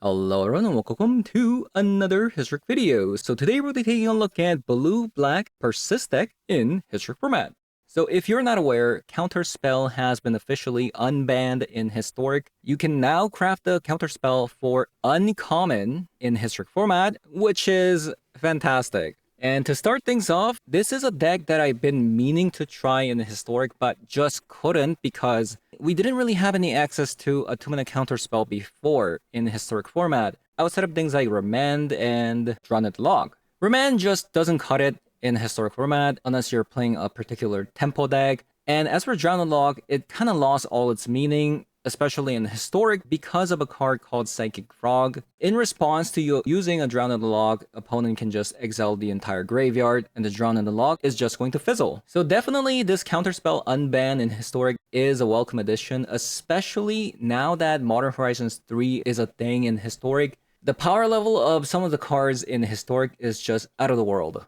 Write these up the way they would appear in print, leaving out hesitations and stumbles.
Hello everyone and welcome to another Historic video. So today we'll be taking a look at blue-black persist deck in Historic format. So if you're not aware, Counterspell has been officially unbanned in Historic. You can now craft the Counterspell for uncommon in Historic format, which is fantastic. And to start things off, this is a deck that I've been meaning to try in Historic, but just couldn't because we didn't really have any access to a 2-mana Counterspell before in Historic format, outside of things like Remand and Drowned Log. Remand just doesn't cut it in Historic format unless you're playing a particular tempo deck. And as for Drowned Log, it kind of lost all its meaning, especially in Historic, because of a card called Psychic Frog. In response to you using a Drowned Log, opponent can just exile the entire graveyard, and the Drowned Log is just going to fizzle. So definitely this Counterspell unban in Historic is a welcome addition, especially now that Modern Horizons 3 is a thing in Historic. The power level of some of the cards in Historic is just out of the world.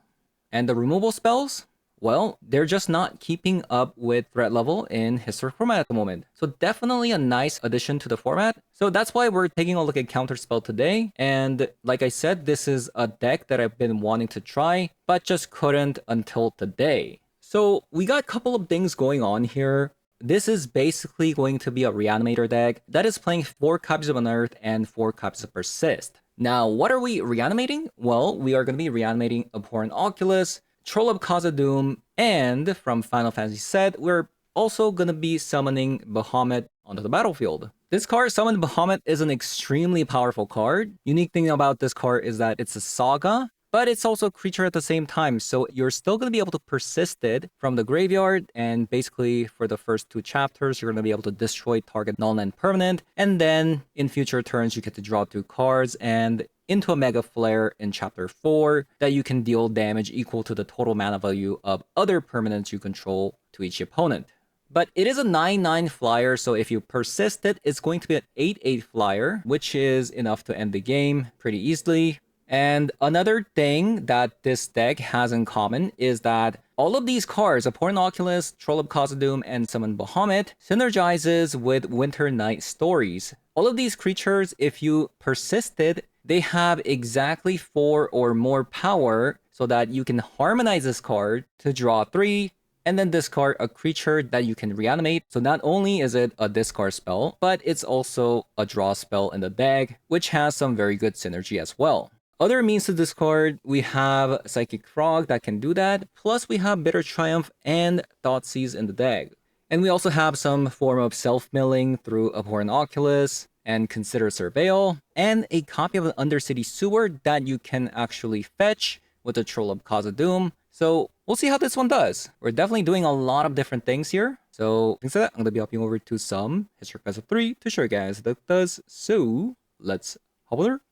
And the removal spells? Well, they're just not keeping up with threat level in Historic format at the moment. So definitely a nice addition to the format. So that's why we're taking a look at Counterspell today. And like I said, this is a deck that I've been wanting to try, but just couldn't until today. So we got a couple of things going on here. This is basically going to be a Reanimator deck that is playing 4 copies of Unearth and 4 copies of Persist. Now, what are we reanimating? Well, we are going to be reanimating Abhorrent Oculus, Troll of Khazad-dûm, and from Final Fantasy set, we're also going to be summoning Bahamut onto the battlefield. This card, Summon Bahamut, is an extremely powerful card. Unique thing about this card is that it's a saga, but it's also a creature at the same time, so you're still going to be able to persist it from the graveyard, and basically for the first 2 chapters, you're going to be able to destroy target non-land permanent, and then in future turns, you get to draw 2 cards, and into a Mega Flare in Chapter 4 that you can deal damage equal to the total mana value of other permanents you control to each opponent. But it is a 9/9 flyer, so if you persist it, it's going to be an 8/8 flyer, which is enough to end the game pretty easily. And another thing that this deck has in common is that all of these cards, Abhorrent Oculus, Troll of Khazad-dûm, and Summon Bahamut, synergizes with Winter Night Stories. All of these creatures, if you persisted, they have exactly 4 or more power so that you can harmonize this card to draw 3 and then discard a creature that you can reanimate. So not only is it a discard spell, but it's also a draw spell in the deck, which has some very good synergy as well. Other means to discard, we have Psychic Frog that can do that, plus we have Bitter Triumph and Thoughtseize in the deck. And we also have some form of self-milling through Abhorrent Oculus and Consider Surveil, and a copy of an Undercity Sewer that you can actually fetch with the Troll of Khazad-dûm. So we'll see how this one does. We're definitely doing a lot of different things here. So instead, I'm going to be hopping over to some Historic Best of 3 to show you guys how that does. So let's hop over.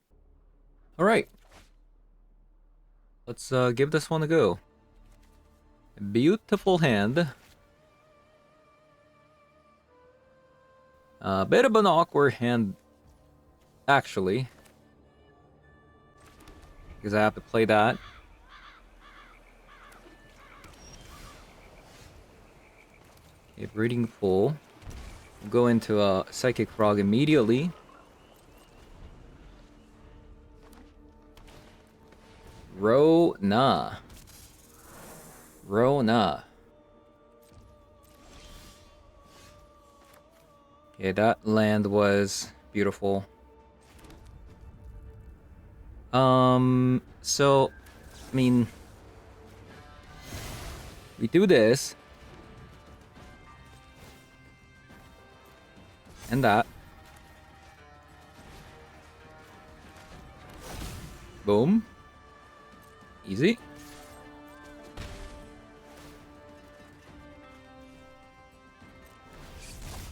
Alright. Let's give this one a go. Beautiful hand. A bit of an awkward hand, actually, because I have to play that. Okay, Breeding Pool. We'll go into a Psychic Frog immediately. Rona. Okay, that land was beautiful. So, I mean, we do this. And that. Boom. Easy.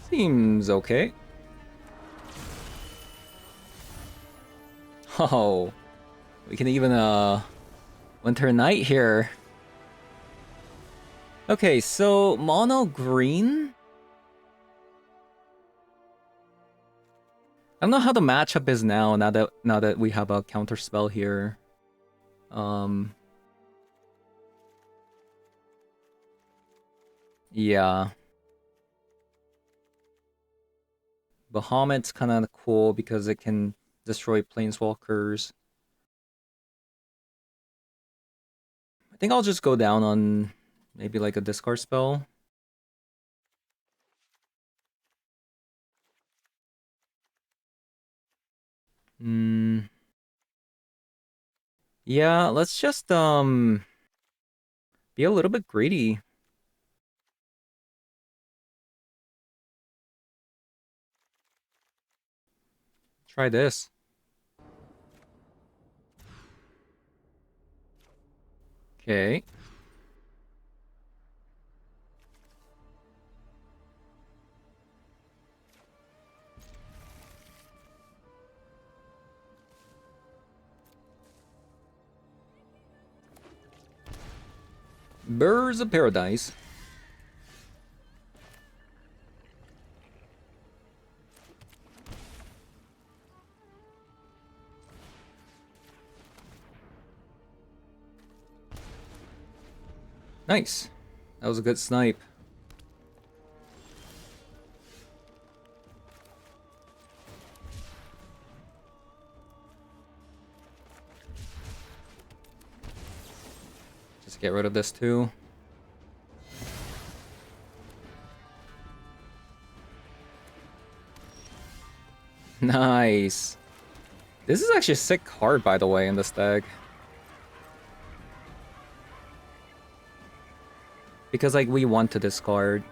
Seems okay. Oh, we can even Winter Night here. Okay, so mono green. I don't know how the matchup is now that we have a Counterspell here. Yeah. Bahamut's kind of cool because it can destroy planeswalkers. I think I'll just go down on maybe like a discard spell. Yeah, let's just be a little bit greedy. Try this. Okay. Birds of Paradise. Nice. That was a good snipe. Just get rid of this too. Nice. This is actually a sick card, by the way, in this deck. Because, like, we want to discard.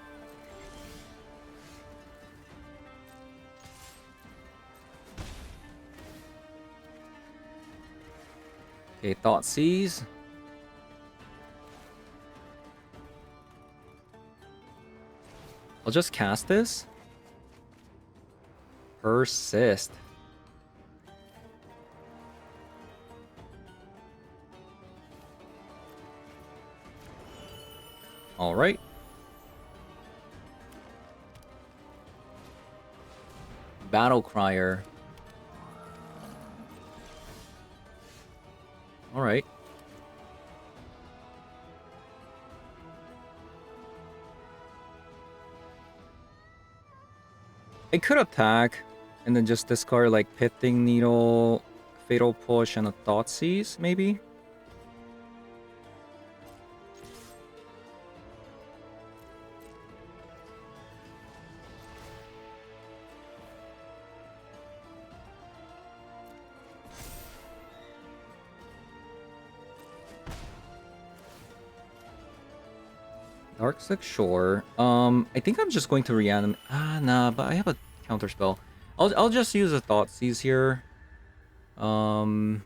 Okay, Thoughtseize. I'll just cast this. Persist. All right. Battle Crier. All right. I could attack and then just discard like Pithing Needle, Fatal Push, and a Thoughtseize, maybe? Darkslick, sure. I think I'm just going to reanimate. Nah, but I have a counterspell. I'll just use a Thoughtseize here. So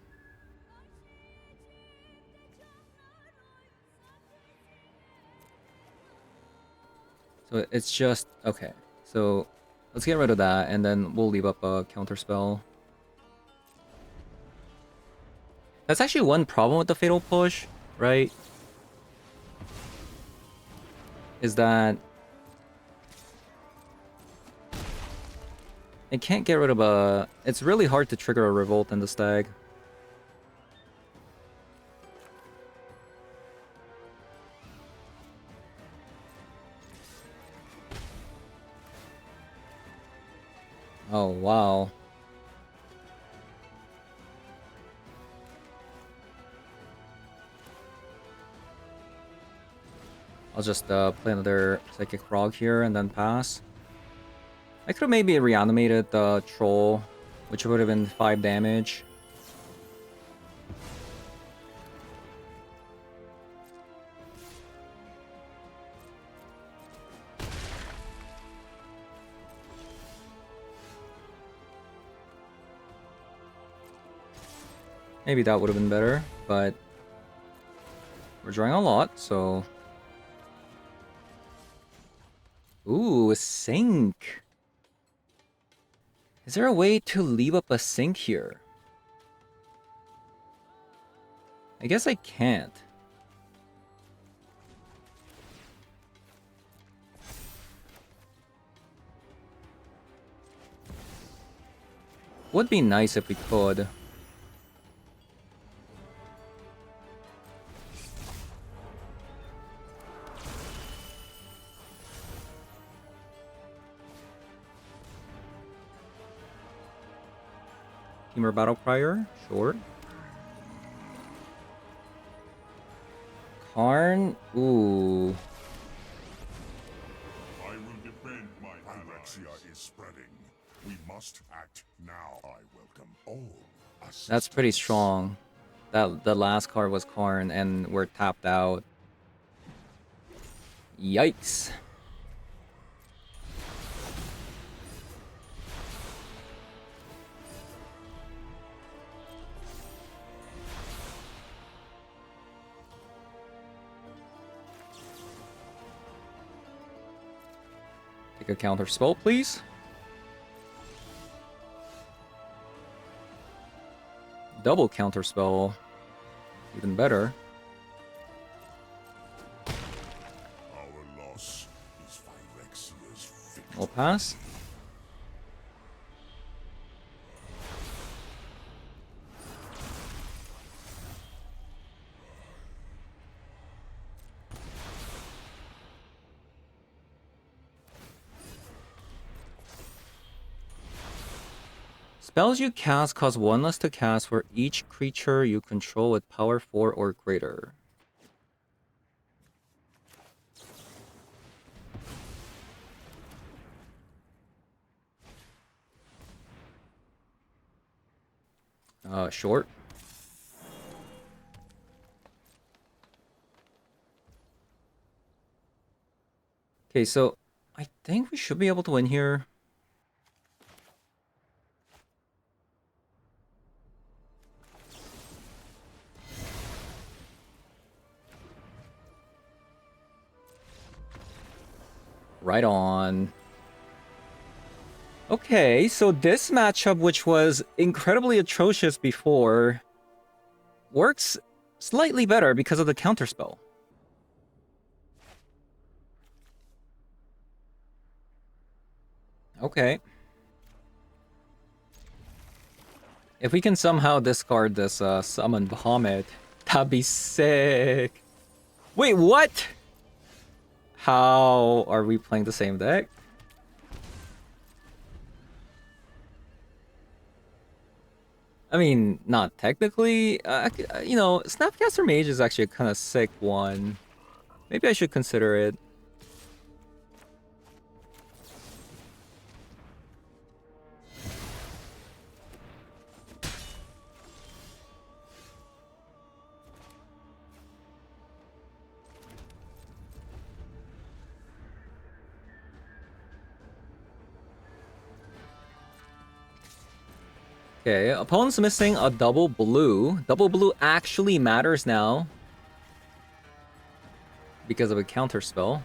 it's just okay. So let's get rid of that, and then we'll leave up a counterspell. That's actually one problem with the Fatal Push, right? Is that it can't get rid of a... It's really hard to trigger a Revolt in the Stag. Oh, wow. I'll just play another Psychic Frog here and then pass. I could have maybe reanimated the Troll, which would have been 5 damage. Maybe that would have been better, but we're drawing a lot, so... Ooh, a Sink! Is there a way to leave up a Sink here? I guess I can't. Would be nice if we could. Team Tamer Battle Crier, sure. Karn, ooh. I will defend my Alexia is spreading. We must act now. I welcome all assistance. That's pretty strong. That the last card was Karn and we're tapped out. Yikes. Take a counter spell, please. Double counter spell. Even better. Our loss is Phyrexia's victory. We'll pass. Spells you cast cost 1 less to cast for each creature you control with power 4 or greater. Short. Okay, so I think we should be able to win here. Right on. Okay, so this matchup, which was incredibly atrocious before, works slightly better because of the counterspell. Okay. If we can somehow discard this summon Bahamut, that'd be sick. Wait, what? How are we playing the same deck? I mean, not technically. You know, Snapcaster Mage is actually a kind of sick one. Maybe I should consider it. Okay, opponent's missing a double blue. Double blue actually matters now because of a counter spell.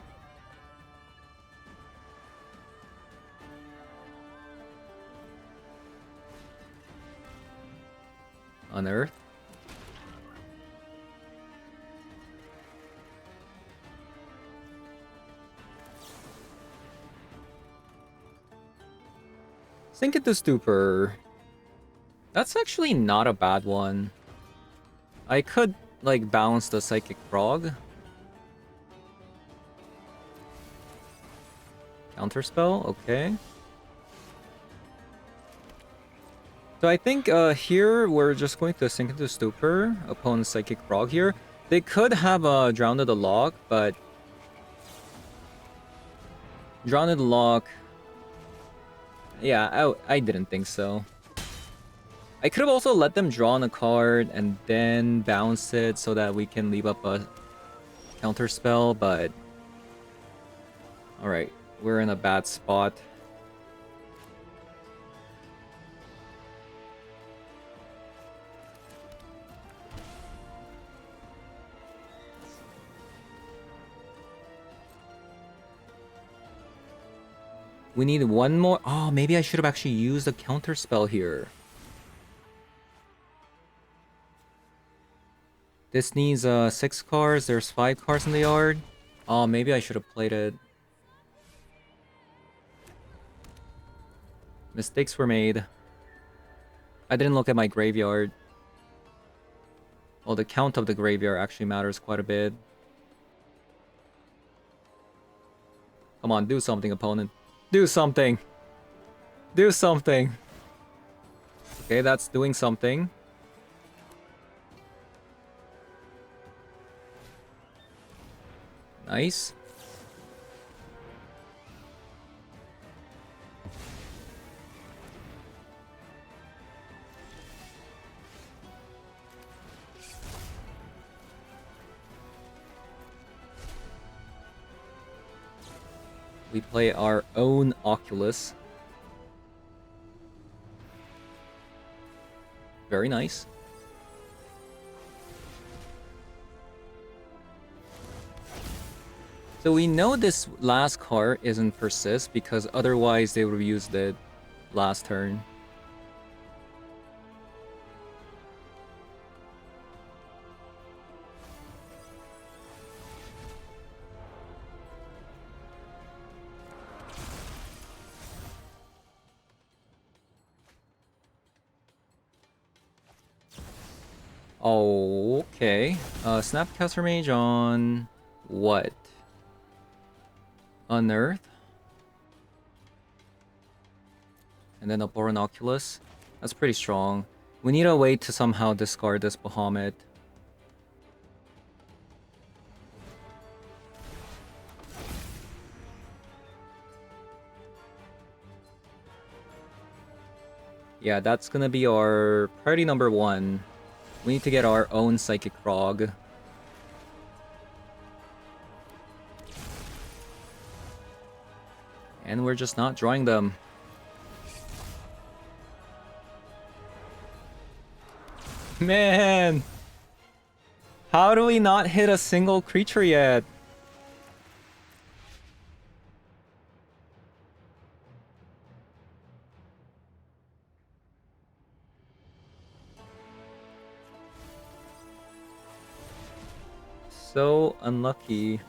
Unearth. Sink it to Stupor. That's actually not a bad one. I could, like, balance the Psychic Frog. Counterspell, okay. So I think here we're just going to sink into Stupor, opponent's Psychic Frog here. They could have Drowned the Lock, but Drowned the Lock... Yeah, I didn't think so. I could have also let them draw on a card and then bounce it so that we can leave up a counter spell, but... Alright, we're in a bad spot. We need one more... Oh, maybe I should have actually used a counter spell here. This needs 6 cards. There's 5 cards in the yard. Oh, maybe I should have played it. Mistakes were made. I didn't look at my graveyard. Well, the count of the graveyard actually matters quite a bit. Come on, do something, opponent. Do something. Do something. Okay, that's doing something. Nice. We play our own Oculus. Very nice. So we know this last card isn't persist because otherwise they would have used it last turn. Okay. Snapcaster Mage on what? Unearth. And then a Boron Oculus. That's pretty strong. We need a way to somehow discard this Bahamut. Yeah, that's gonna be our priority number 1. We need to get our own Psychic Frog. And we're just not drawing them. Man! How do we not hit a single creature yet? So unlucky.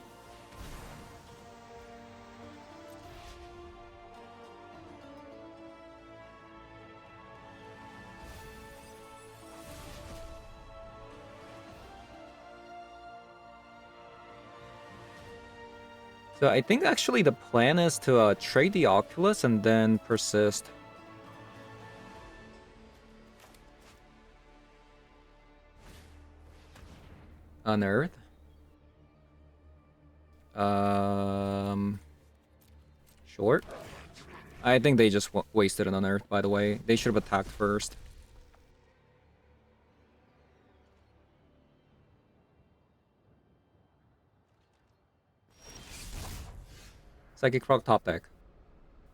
So I think actually the plan is to trade the Oculus and then persist. Unearth. Short. I think they just wasted an Unearth, by the way. They should have attacked first. Psychic Frog top deck.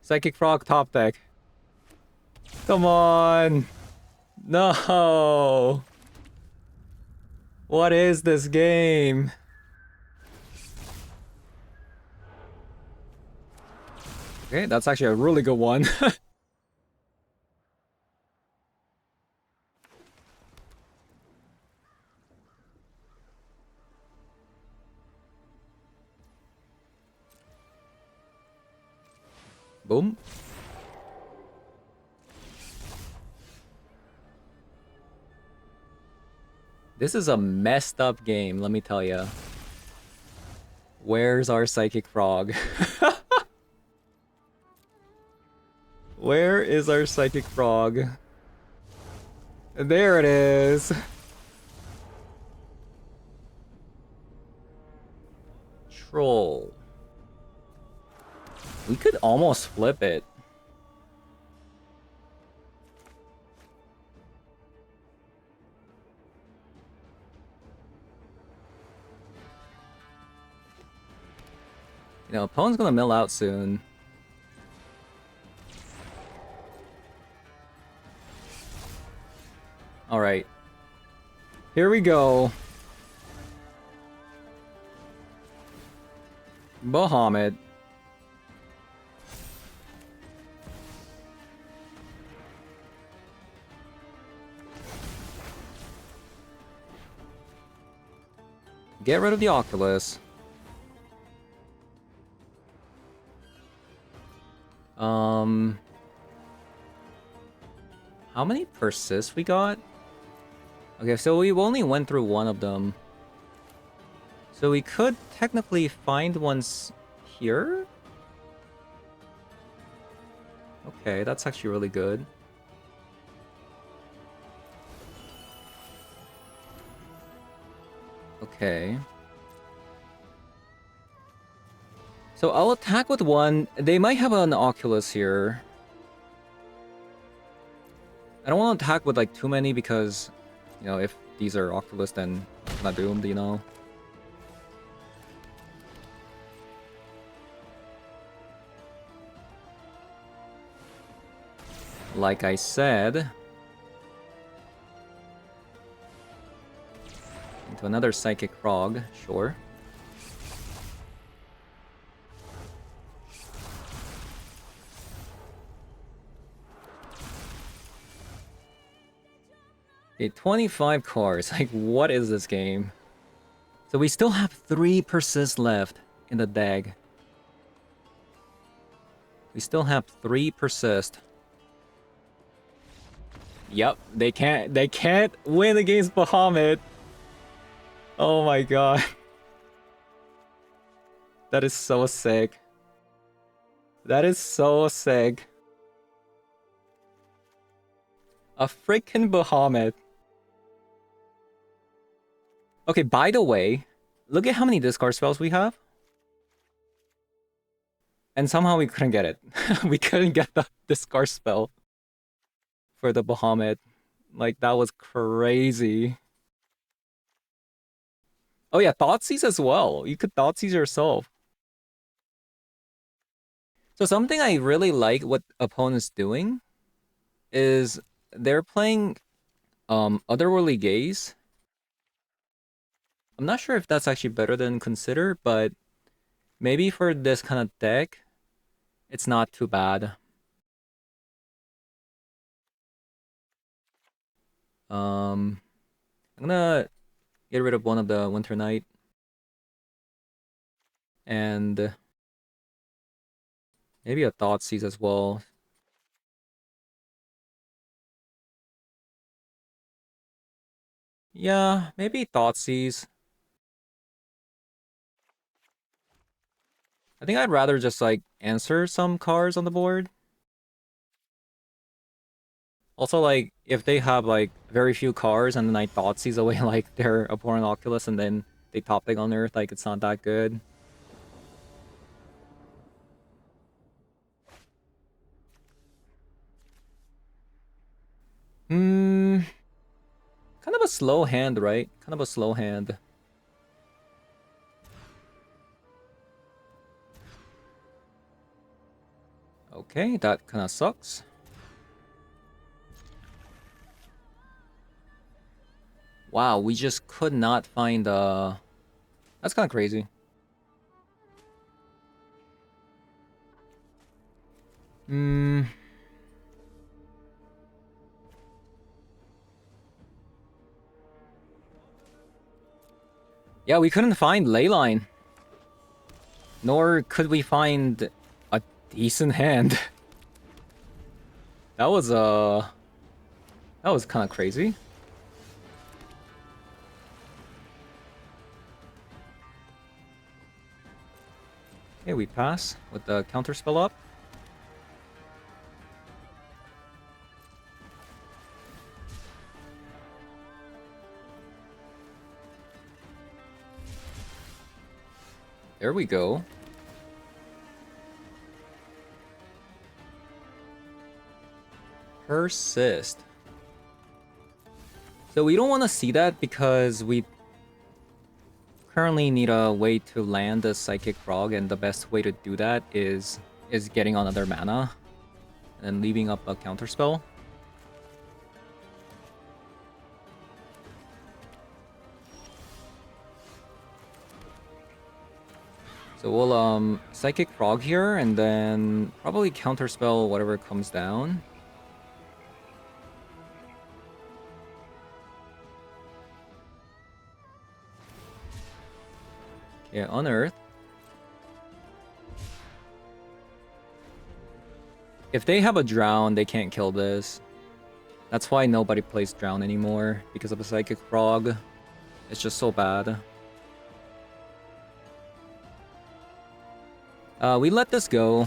Psychic Frog top deck. Come on! No! What is this game? Okay, that's actually a really good one. Boom. This is a messed up game, let me tell ya. Where's our Psychic Frog? Where is our Psychic Frog? There it is. Troll. We could almost flip it. You know, opponent's gonna mill out soon. Alright. Here we go. Bahamut. Get rid of the Oculus. How many persists we got? Okay, so we only went through one of them. So we could technically find ones here? Okay, that's actually really good. Okay. So I'll attack with one. They might have an Oculus here. I don't want to attack with like too many because, you know, if these are Oculus, then I'm not doomed, you know. Like I said, into another Psychic Frog, sure. Okay, 25 cards. Like, what is this game? So we still have 3 persist left in the deck. We still have 3 persist. Yep, they can't win against Bahamut. Oh my god. That is so sick. That is so sick. A freaking Bahamut. Okay, by the way, look at how many discard spells we have. And somehow we couldn't get it. We couldn't get the discard spell for the Bahamut. Like, that was crazy. Oh yeah, Thoughtseize as well. You could Thoughtseize yourself. So something I really like what opponents doing is they're playing Otherworldly Gaze. I'm not sure if that's actually better than Consider, but maybe for this kind of deck, it's not too bad. I'm gonna get rid of one of the Winter Knight. And maybe a Thoughtseize as well. Yeah, maybe Thoughtseize. I think I'd rather just like answer some cards on the board. Also, like, if they have like very few cards and then I Thoughtseize away like their opponent Oculus and then they top deck on Earth, like it's not that good. Hmm, kind of a slow hand, right? Kind of a slow hand. Okay, that kind of sucks. Wow, we just could not find that's kind of crazy. Hmm. Yeah, we couldn't find Leyline. Nor could we find a decent hand. That was kind of crazy. Okay, we pass with the counterspell up. There we go. Persist. So we don't want to see that because we currently need a way to land the Psychic Frog, and the best way to do that is getting another mana and leaving up a counterspell. So we'll Psychic Frog here and then probably counterspell whatever comes down. Yeah, Unearth. If they have a Drown, they can't kill this. That's why nobody plays Drown anymore, because of a Psychic Frog. It's just so bad. We let this go.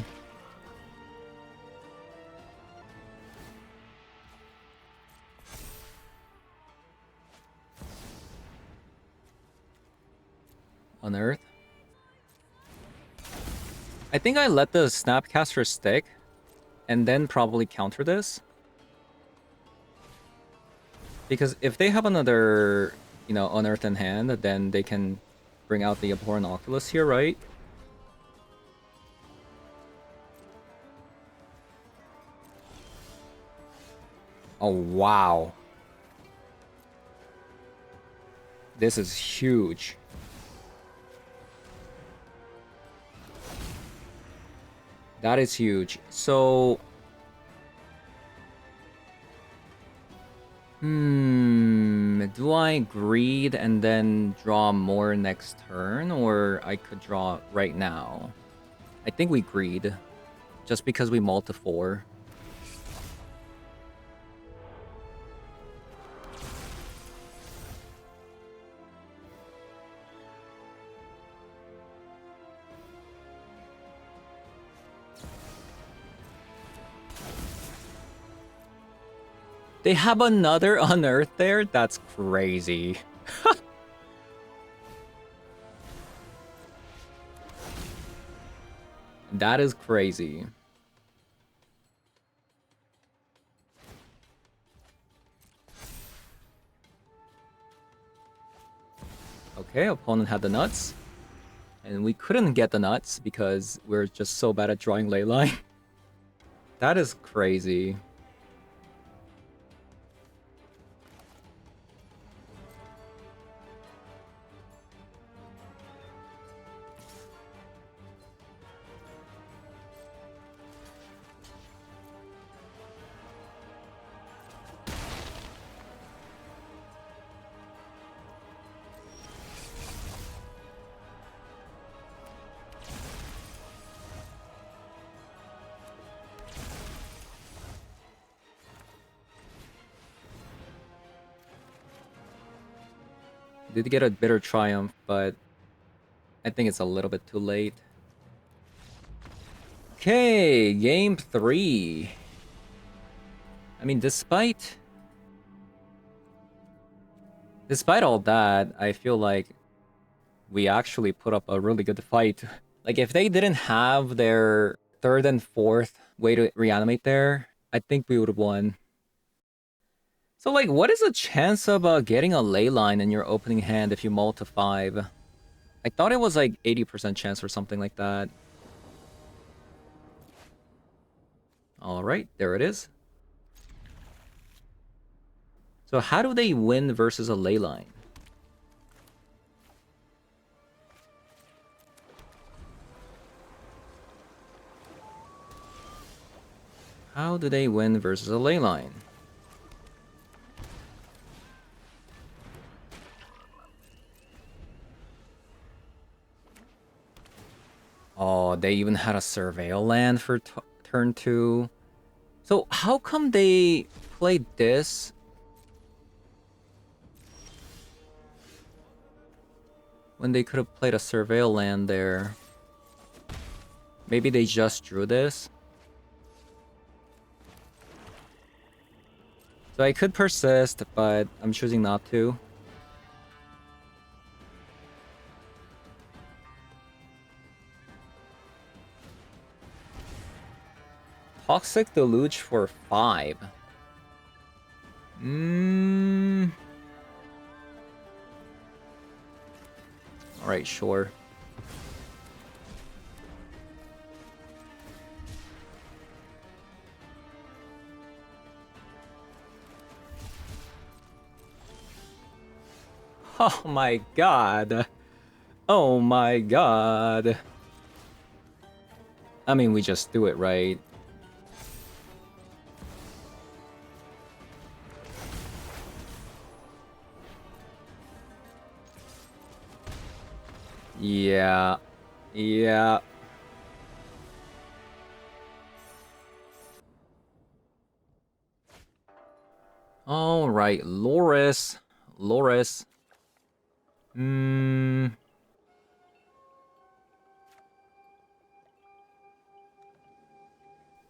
Unearth. I think I let the Snapcaster stick and then probably counter this. Because if they have another, you know, Unearth in hand, then they can bring out the Abhorrent Oculus here, right? Oh, wow. This is huge. That is huge. So... do I greed and then draw more next turn? Or I could draw right now? I think we greed. Just because we mull to 4. They have another Unearth there? That's crazy. That is crazy. Okay, opponent had the nuts. And we couldn't get the nuts because we're just so bad at drawing leyline. That is crazy. Did get a bitter triumph, but I think it's a little bit too late. Okay, game 3. I mean, despite all that, I feel like we actually put up a really good fight. Like, if they didn't have their 3rd and 4th way to reanimate there, I think we would have won. So, like, what is the chance of getting a ley line in your opening hand if you mull to 5? I thought it was like 80% chance or something like that. Alright, there it is. So how do they win versus a ley line? How do they win versus a ley line? Oh, they even had a Surveil land for turn 2. So how come they played this? When they could have played a Surveil land there. Maybe they just drew this? So I could persist, but I'm choosing not to. Toxic Deluge for 5. Alright, sure. Oh my god. Oh my god. I mean, we just do it, right? Yeah. Yeah. Alright, Loris. Loris. We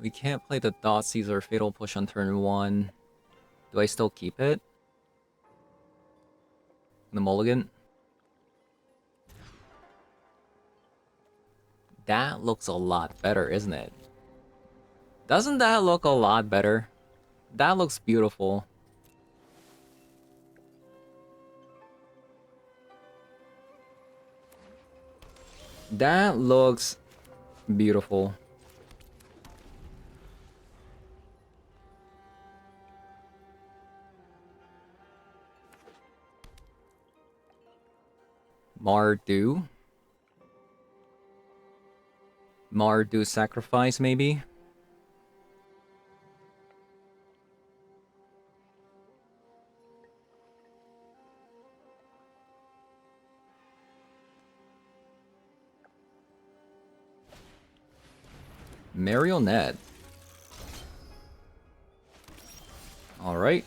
can't play the Thoughtseize or Fatal Push on turn 1. Do I still keep it? The mulligan? That looks a lot better, isn't it? Doesn't that look a lot better? That looks beautiful. That looks beautiful. Mardu. Mardu sacrifice, maybe? Marionette. Alright.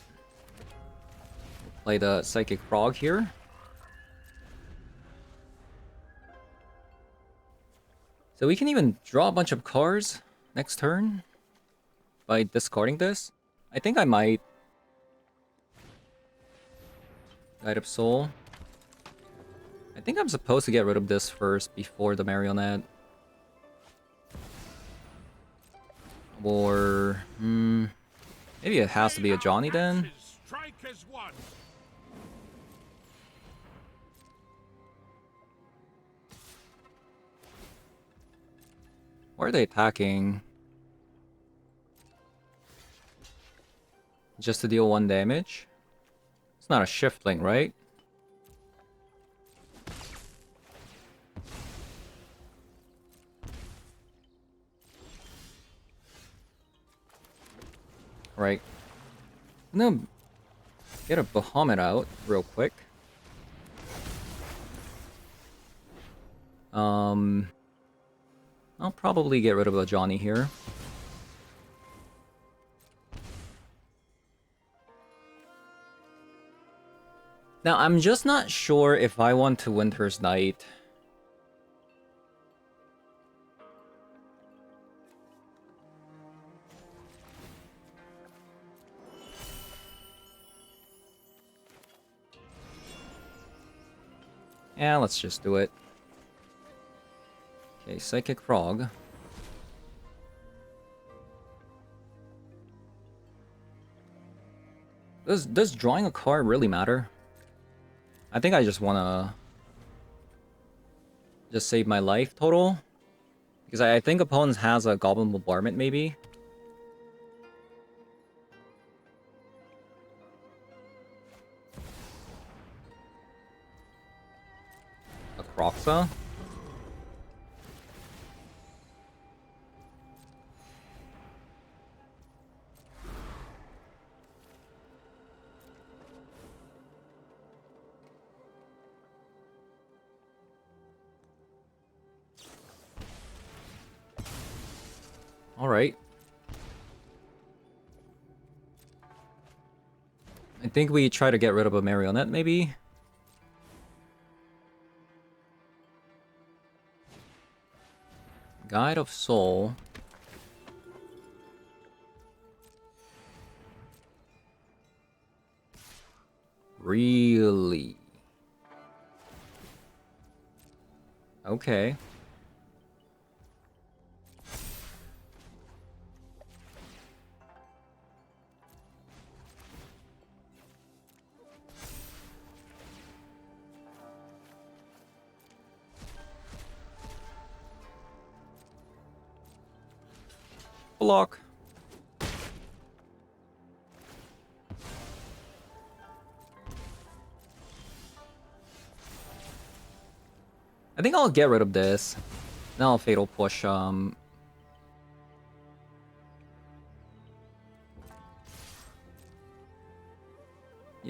Play the Psychic Frog here. So we can even draw a bunch of cards next turn by discarding this. I think I might. Guide of Soul. I think I'm supposed to get rid of this first before the Marionette. Or... maybe it has to be a Johnny then? Why are they attacking? Just to deal 1 damage? It's not a Shiftling, right? Right. I'm gonna get a Bahamut out real quick. I'll probably get rid of a Johnny here. Now, I'm just not sure if I want to Winter's Night. Yeah, let's just do it. Okay, Psychic Frog. Does drawing a card really matter? I think I just wanna just save my life total. Because I think opponents has a Goblin Bombardment maybe. A Croxa. Alright. I think we try to get rid of a Marionette, maybe? Guide of Soul. Really? Okay. Block. I think I'll get rid of this. Then I'll Fatal Push, yeah,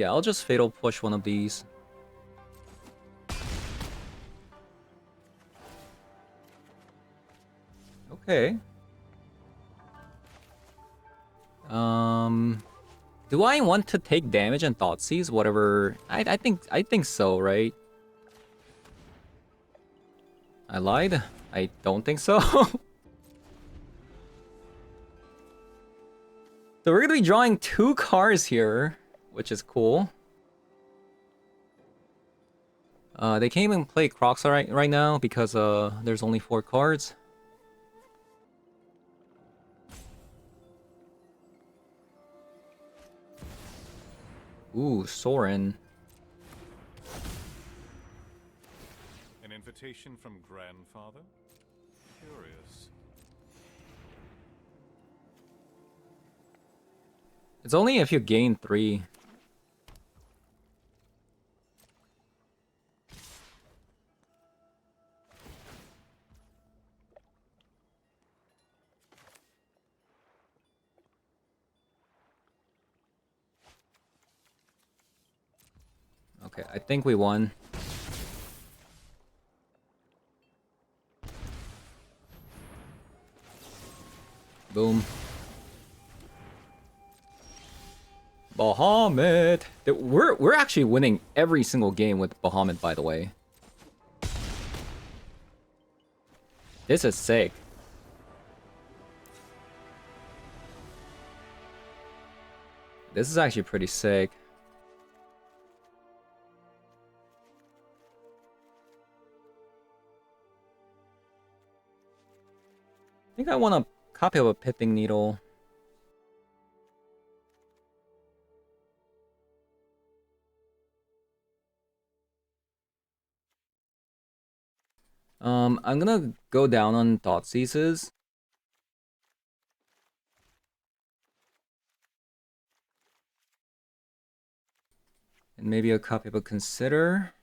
I'll just Fatal Push one of these. Okay. Do I want to take damage and Thoughtseize? Whatever. I think so, right? I lied. I don't think so. So we're gonna be drawing 2 cards here, which is cool. They can't even play Croxa right now because there's only 4 cards. Ooh, Soren. An invitation from grandfather? Curious. It's only if you gain 3. Okay, I think we won. Boom. Bahamut. We're actually winning every single game with Bahamut, by the way. This is sick. This is actually pretty sick. I think I want a copy of a Pithing Needle. I'm gonna go down on Thoughtseizes. And maybe a copy of a Consider.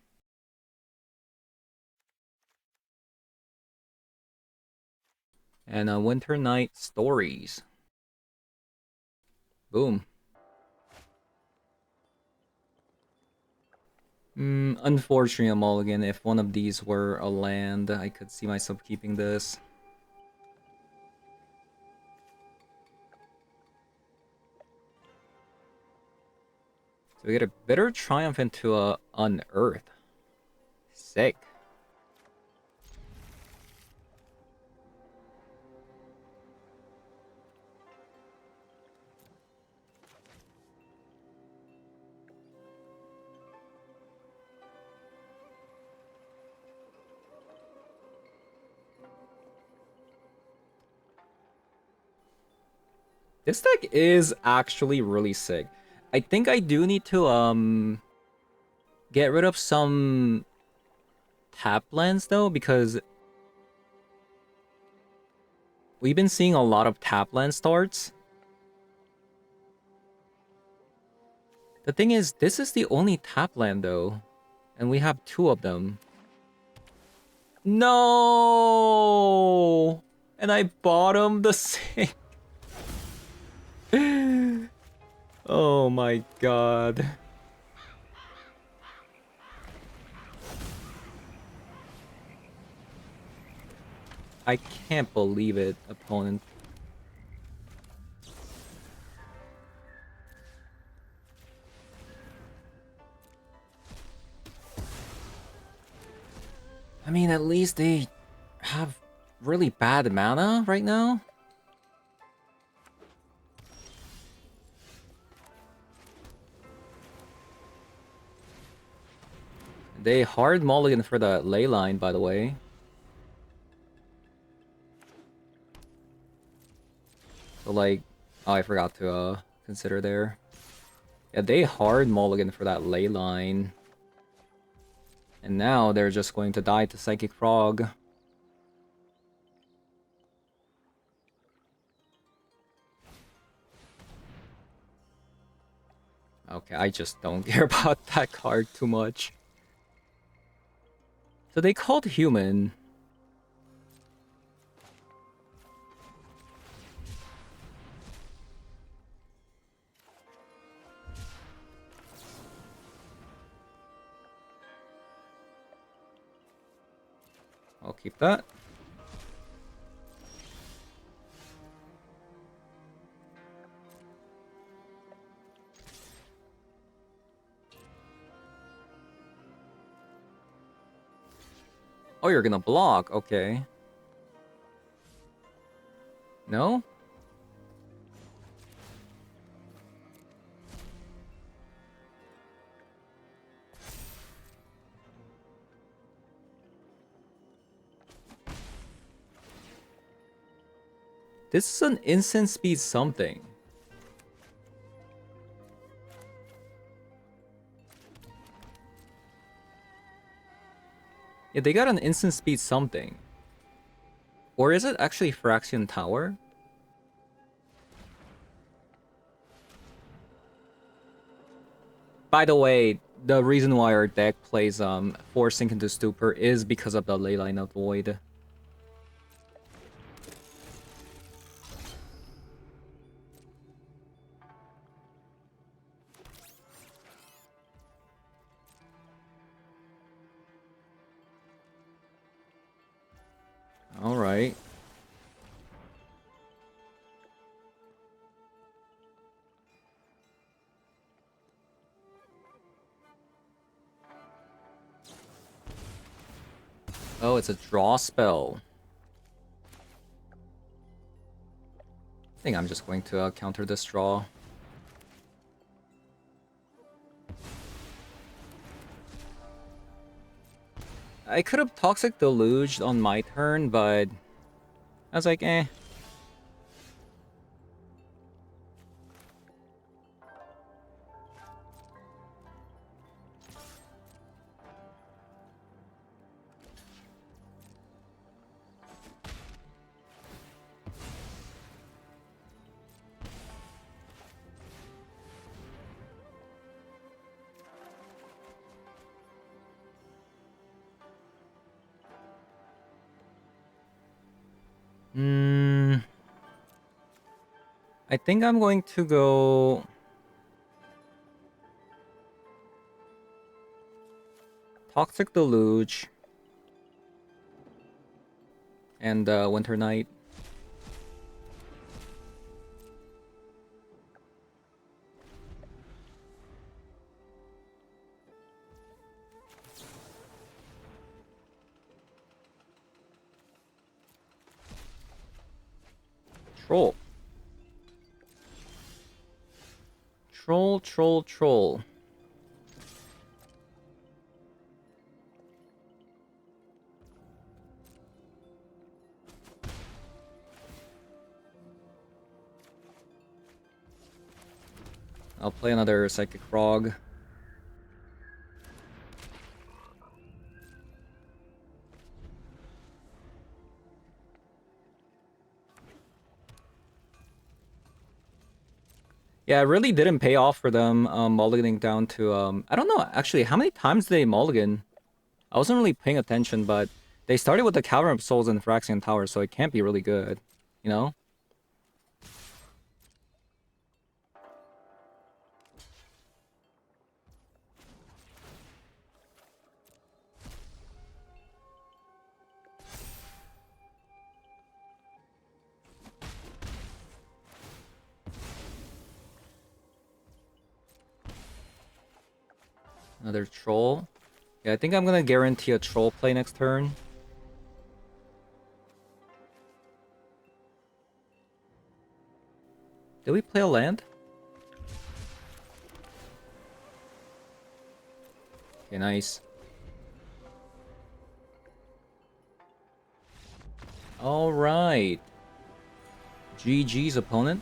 And a Winter Night Stories. Boom. Unfortunately, a mulligan. If one of these were a land, I could see myself keeping this. So we get a Bitter Triumph into a Unearth. Sick. This deck is actually really sick. I think I do need to get rid of some tap lands though, because we've been seeing a lot of tap land starts. The thing is, this is the only tap land though, and we have 2 of them. No! And I bottomed the same. Oh my god. I can't believe it, opponent. I mean, at least they have really bad mana right now. They hard mulligan for the ley line, by the way. So like, oh, I forgot to consider there. Yeah, they hard mulligan for that ley line. And now they're just going to die to Psychic Frog. Okay, I just don't care about that card too much. So they called human. I'll keep that. Oh, you're gonna block. Okay. No? This is an instant speed something. Yeah, they got an instant speed something. Or is it actually Phyrexian Tower? By the way, the reason why our deck plays Force Sink into Stupor is because of the Leyline of Void. Alright. Oh, it's a draw spell. I think I'm just going to counter this draw. I could have Toxic Deluged on my turn, but I was like, eh. I think I'm going to go Toxic Deluge and Winter Knight. Troll. Troll. I'll play another Psychic Frog. Yeah, it really didn't pay off for them mulliganing down to I don't know actually how many times did they mulligan? I wasn't really paying attention, but they started with the Cavern of Souls and Phyrexian Tower, so it can't be really good, you know? Another troll. Yeah, I think I'm gonna guarantee a troll play next turn. Did we play a land? Okay, nice. Alright. GG's opponent.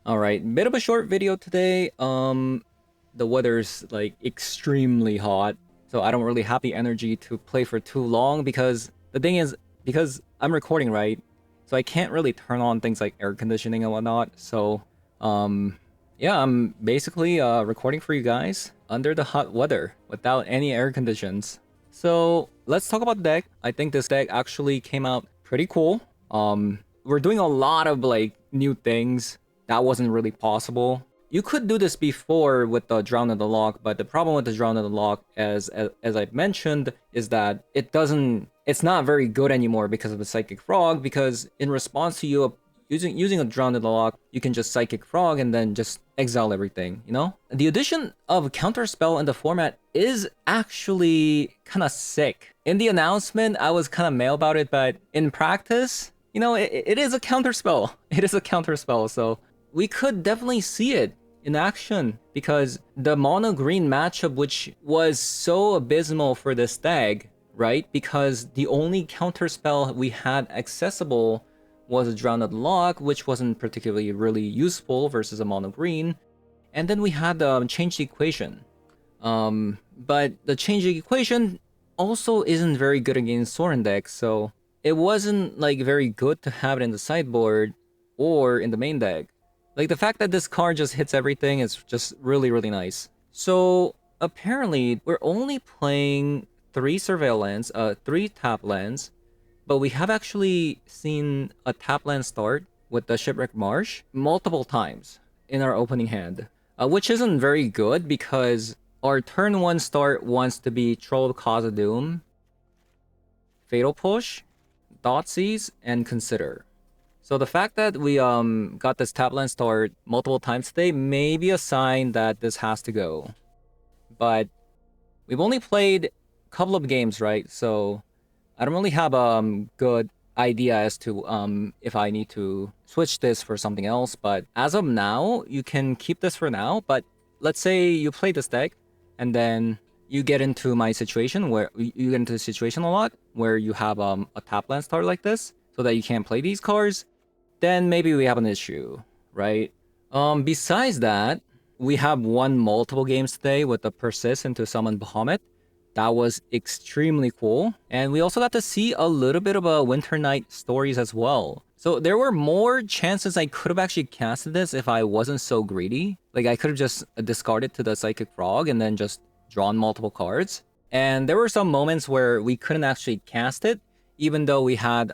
Alright, bit of a short video today. The weather's like extremely hot, so I don't really have the energy to play for too long because the thing is, because I'm recording, right? So I can't really turn on things like air conditioning and whatnot. So, yeah, I'm basically recording for you guys under the hot weather without any air conditions. So let's talk about the deck. I think this deck actually came out pretty cool. We're doing a lot of like new things that wasn't really possible. You could do this before with the Drown in the Lock, but the problem with the Drown in the Lock, as I've mentioned, is that it's not very good anymore because of the Psychic Frog, because in response to you using a Drown in the Lock, you can just Psychic Frog and then just exile everything, you know? The addition of Counterspell in the format is actually kind of sick. In the announcement, I was kind of male about it, but in practice, you know, it is a Counterspell. It is a Counterspell, so we could definitely see it in action, because the mono green matchup, which was so abysmal for this deck, right? Because the only counterspell we had accessible was a Drowned Lock, which wasn't particularly really useful versus a mono green. And then we had Change the Equation. But the changing equation also isn't very good against Soren decks, so it wasn't like very good to have it in the sideboard or in the main deck. Like the fact that this card just hits everything is just really, really nice. So apparently we're only playing 3 surveillance, 3 tap lands, but we have actually seen a tap land start with the Shipwreck Marsh multiple times in our opening hand, which isn't very good because our turn 1 start wants to be Troll Cause of Doom, Fatal Push, Thoughtseize, and Consider. So the fact that we got this tap land start multiple times today may be a sign that this has to go. But we've only played a couple of games, right? So I don't really have a good idea as to if I need to switch this for something else. But as of now, you can keep this for now. But let's say you play this deck and then you get into my situation where you get into the situation a lot where you have a tap land start like this so that you can't play these cards, then maybe we have an issue, right? Besides that, we have won multiple games today with the Persist into Summon Bahamut. That was extremely cool. And we also got to see a little bit of a Winter Night stories as well. So there were more chances I could have actually casted this if I wasn't so greedy. Like I could have just discarded to the Psychic Frog and then just drawn multiple cards. And there were some moments where we couldn't actually cast it, even though we had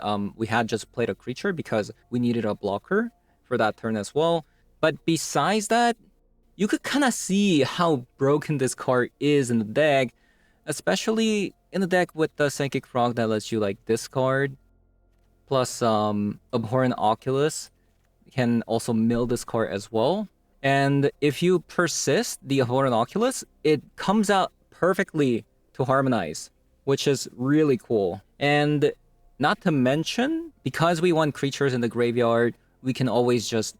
just played a creature because we needed a blocker for that turn as well. But besides that, you could kind of see how broken this card is in the deck, especially in the deck with the Psychic Frog that lets you like discard, plus Abhorrent Oculus can also mill this card as well. And if you persist the Abhorrent Oculus, it comes out perfectly to harmonize, which is really cool. And not to mention, because we want creatures in the graveyard, we can always just,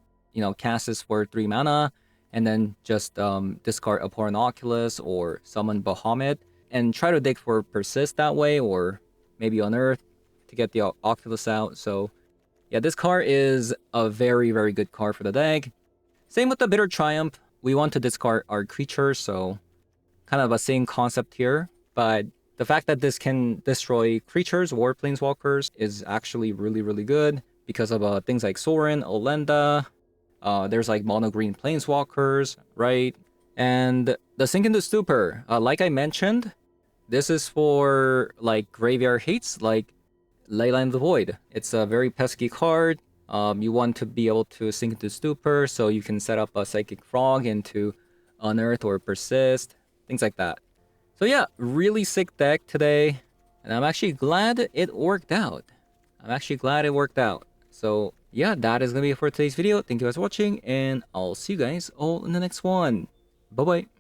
cast this for 3 mana, and then just discard Abhorrent Oculus or summon Bahamut, and try to dig for Persist that way, or maybe Unearth to get the Oculus out. So yeah, this card is a very, very good card for the deck. Same with the Bitter Triumph. We want to discard our creatures, so kind of a same concept here. But the fact that this can destroy creatures or planeswalkers is actually really, really good because of things like Sorin, Olenda. There's like mono green planeswalkers, right? And the Sink into Stupor, like I mentioned, this is for like graveyard hates like Leyline of the Void. It's a very pesky card. You want to be able to Sink into Stupor so you can set up a Psychic Frog into Unearth or Persist, things like that. So yeah, really sick deck today, and I'm actually glad it worked out. So yeah, that is going to be it for today's video. Thank you guys for watching, and I'll see you guys all in the next one. Bye-bye.